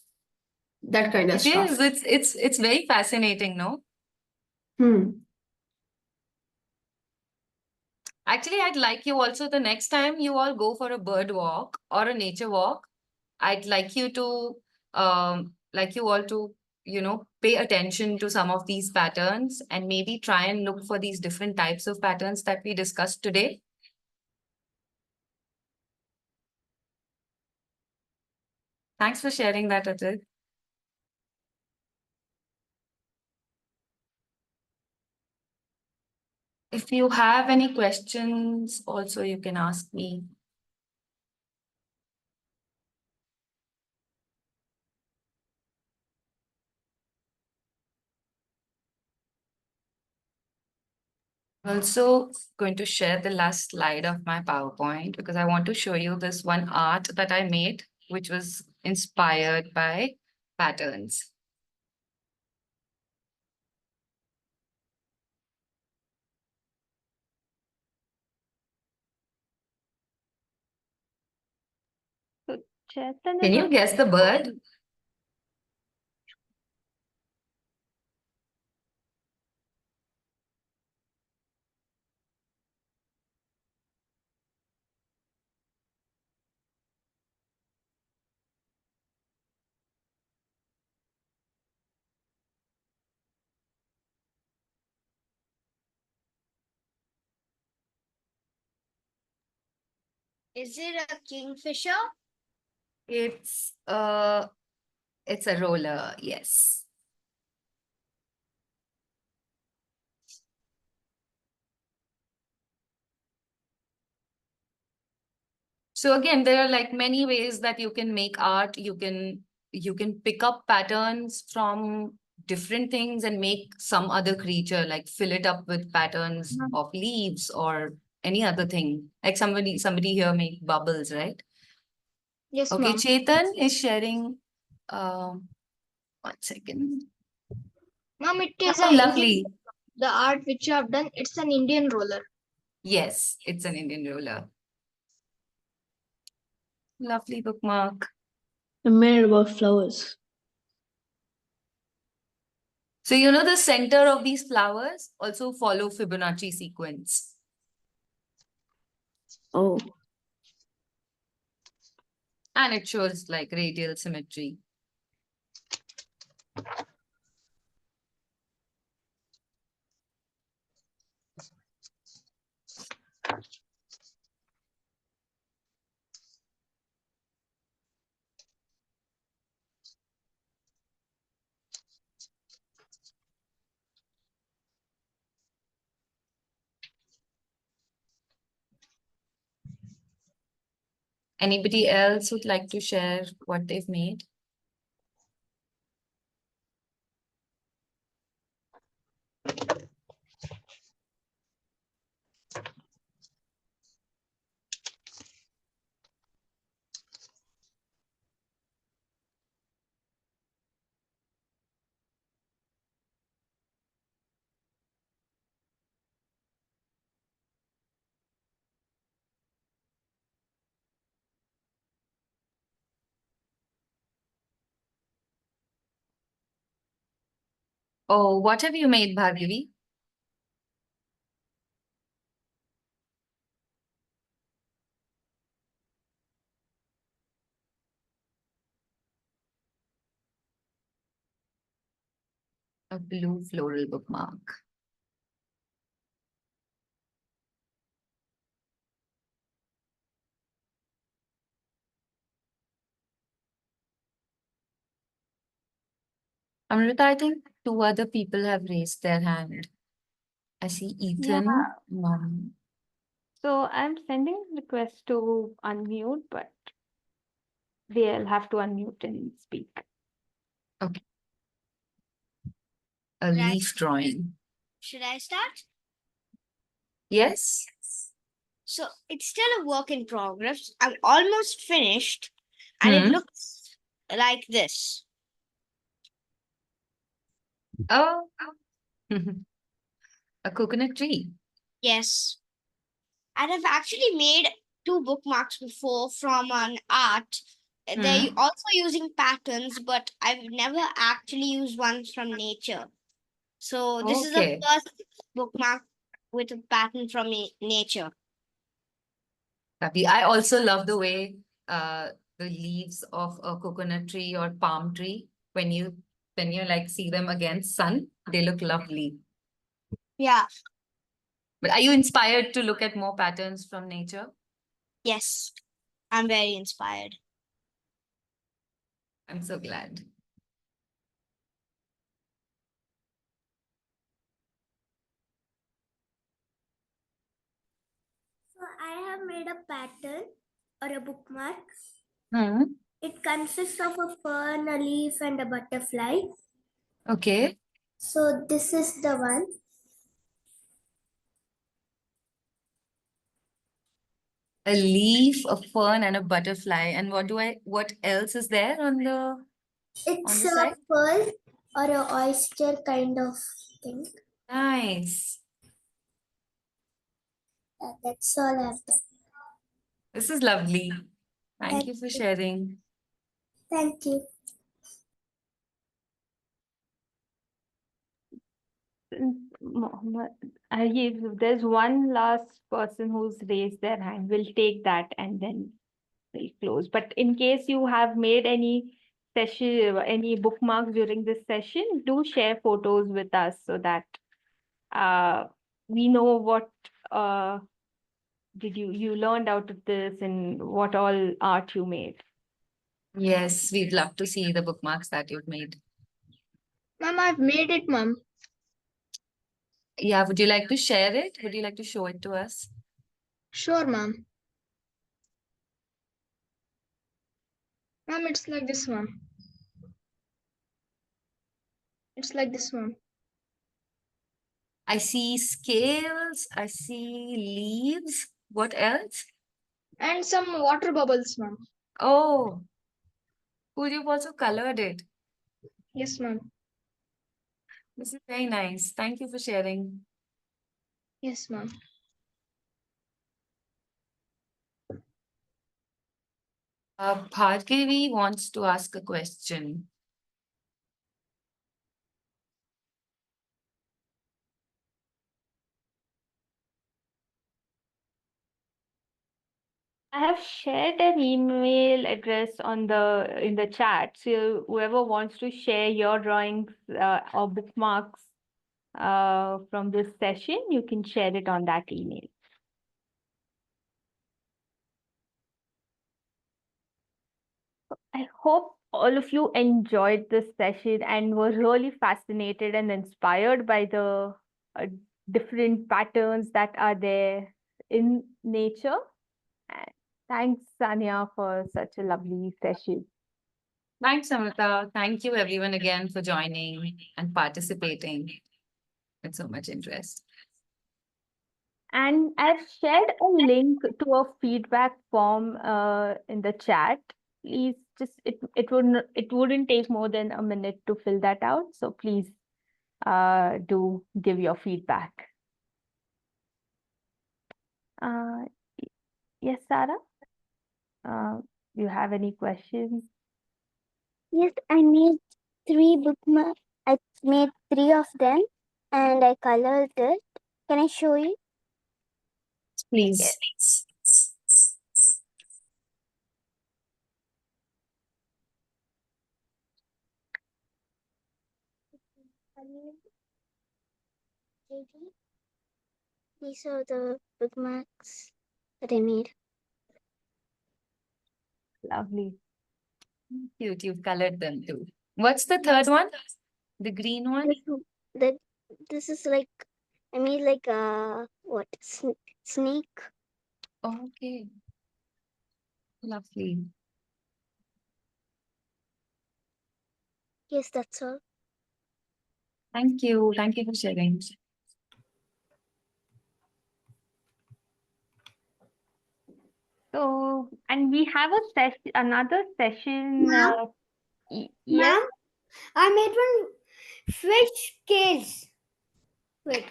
Speaker 4: that kind of
Speaker 2: It
Speaker 4: stuff.
Speaker 2: is. It's very fascinating, no? Actually, I'd like you also the next time you all go for a bird walk or a nature walk, I'd like you to like you all to, pay attention to some of these patterns and maybe try and look for these different types of patterns that we discussed today. Thanks for sharing that, Atul. If you have any questions, also you can ask me. I'm also going to share the last slide of my PowerPoint because I want to show you this one art that I made, which was inspired by patterns.
Speaker 1: Chetan,
Speaker 2: Can you guess the bird?
Speaker 3: Is it a kingfisher?
Speaker 2: It's a roller, yes. So again, there are like many ways that you can make art. You can pick up patterns from different things and make some other creature, like fill it up with patterns of leaves or any other thing. Like somebody here make bubbles, right?
Speaker 3: Yes,
Speaker 2: Okay,
Speaker 3: ma'am.
Speaker 2: Chetan is sharing 1 second.
Speaker 3: Ma'am, it is
Speaker 2: Oh,
Speaker 3: a
Speaker 2: lovely.
Speaker 3: the art which you have done. It's an Indian roller.
Speaker 2: Yes, it's an Indian ruler. Lovely bookmark.
Speaker 5: I'm made about flowers.
Speaker 2: So you know the center of these flowers also follow Fibonacci sequence.
Speaker 5: Oh,
Speaker 2: And it shows like radial symmetry. Anybody else would like to share what they've made? Oh, what have you made, Bhargavi? A blue floral bookmark. Amrita, I think 2 other people have raised their hand. I see Ethan. Mom.
Speaker 1: So I'm sending request to unmute, but they'll have to unmute and speak.
Speaker 2: A
Speaker 3: Right.
Speaker 2: leaf drawing.
Speaker 3: Should I start?
Speaker 2: Yes.
Speaker 3: So it's still a work in progress. I'm almost finished, and it looks like this.
Speaker 2: Oh. A coconut tree.
Speaker 3: Yes. And I've actually made 2 bookmarks before from an art. They're also using patterns, but I've never actually used ones from nature. So this is the
Speaker 2: Okay.
Speaker 3: first bookmark with a pattern from nature.
Speaker 2: Lovely. I also love the way the leaves of a coconut tree or palm tree, when you like see them against sun, they look lovely.
Speaker 3: Yeah.
Speaker 2: But are you inspired to look at more patterns from nature?
Speaker 3: Yes. I'm very inspired.
Speaker 2: I'm so glad.
Speaker 6: So I have made a pattern or a bookmark. It consists of a fern, a leaf, and a butterfly.
Speaker 2: Okay.
Speaker 6: So this is the one.
Speaker 2: A leaf, a fern, and a butterfly. And what else is there on the
Speaker 6: It's a
Speaker 2: side?
Speaker 6: pearl or a oyster kind of thing.
Speaker 2: Nice.
Speaker 6: That's all I've done.
Speaker 2: This is lovely. Thank
Speaker 6: Thank
Speaker 2: you for
Speaker 6: you.
Speaker 2: sharing.
Speaker 6: Thank you.
Speaker 1: If there's one last person who's raised their hand, we'll take that and then we'll close. But in case you have made any session, any bookmarks during this session, do share photos with us so that we know what did you learned out of this and what all art you made.
Speaker 2: Yes, we'd love to see the bookmarks that you've made.
Speaker 3: Mom, I've made it, Mom.
Speaker 2: Yeah, would you like to share it? Would you like to show it to us?
Speaker 3: Sure, Mom.
Speaker 6: Ma'am, it's like this one. It's like this one.
Speaker 2: I see scales. I see leaves. What else?
Speaker 6: And some water bubbles, ma'am.
Speaker 2: Oh, could you also colored it?
Speaker 6: Yes, ma'am.
Speaker 2: This is very nice. Thank you for sharing.
Speaker 6: Yes, ma'am.
Speaker 2: Bhargavi wants to ask a question.
Speaker 1: I have shared an email address on in the chat. So whoever wants to share your drawings or bookmarks from this session, you can share it on that email. I hope all of you enjoyed this session and were really fascinated and inspired by the different patterns that are there in nature. And thanks, Saniya, for such a lovely session.
Speaker 2: Thanks, Amrita. Thank you everyone again for joining and participating with so much interest.
Speaker 1: And I've shared a link to a feedback form in the chat. Please it wouldn't take more than a minute to fill that out. So please do give your feedback. Yes, Sarah? You have any questions?
Speaker 7: Yes, I made 3 bookmarks. I made 3 of them and I colored it. Can I show you?
Speaker 2: Please.
Speaker 7: These are the bookmarks that I made.
Speaker 1: Lovely.
Speaker 2: Cute, you've colored them too. What's the third one? The green one?
Speaker 7: This is like, I made like a, what, snake?
Speaker 2: Okay. Lovely.
Speaker 7: Yes, that's all.
Speaker 2: Thank you. Thank you for sharing.
Speaker 1: So, and we have another session.
Speaker 6: Ma'am?
Speaker 1: Yes.
Speaker 6: Ma'am, I made one fish cage. Wait.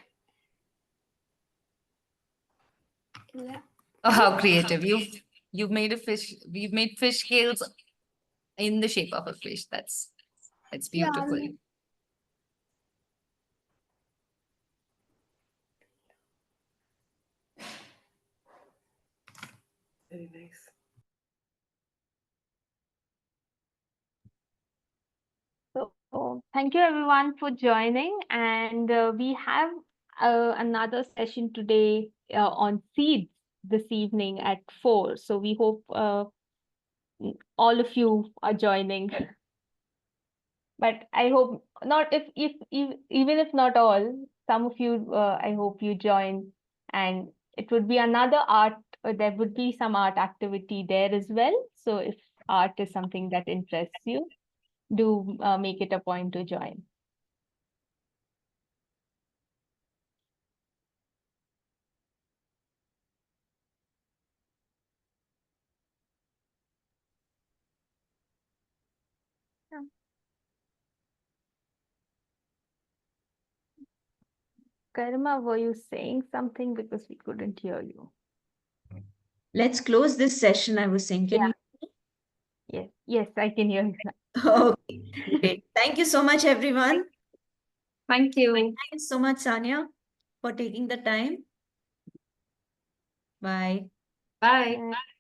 Speaker 6: Yeah.
Speaker 2: Oh, how creative. You've made a fish, you've made fish scales in the shape of a fish. That's beautiful.
Speaker 6: Yeah.
Speaker 4: Very nice.
Speaker 1: So thank you everyone for joining, and we have another session today on seeds this evening at 4. So we hope all of you are joining. But I hope not, if even if not all, some of you, I hope you join, and it would be another art, there would be some art activity there as well. So if art is something that interests you, do make it a point to join. Karma, were you saying something, because we couldn't hear you?
Speaker 8: Let's close this session. I was saying, can
Speaker 1: Yes, I can hear you now.
Speaker 8: Okay, great. Thank you so much, everyone.
Speaker 2: Thank you.
Speaker 8: Thank you so much, Saniya, for taking the time. Bye.
Speaker 2: Bye.
Speaker 1: Bye.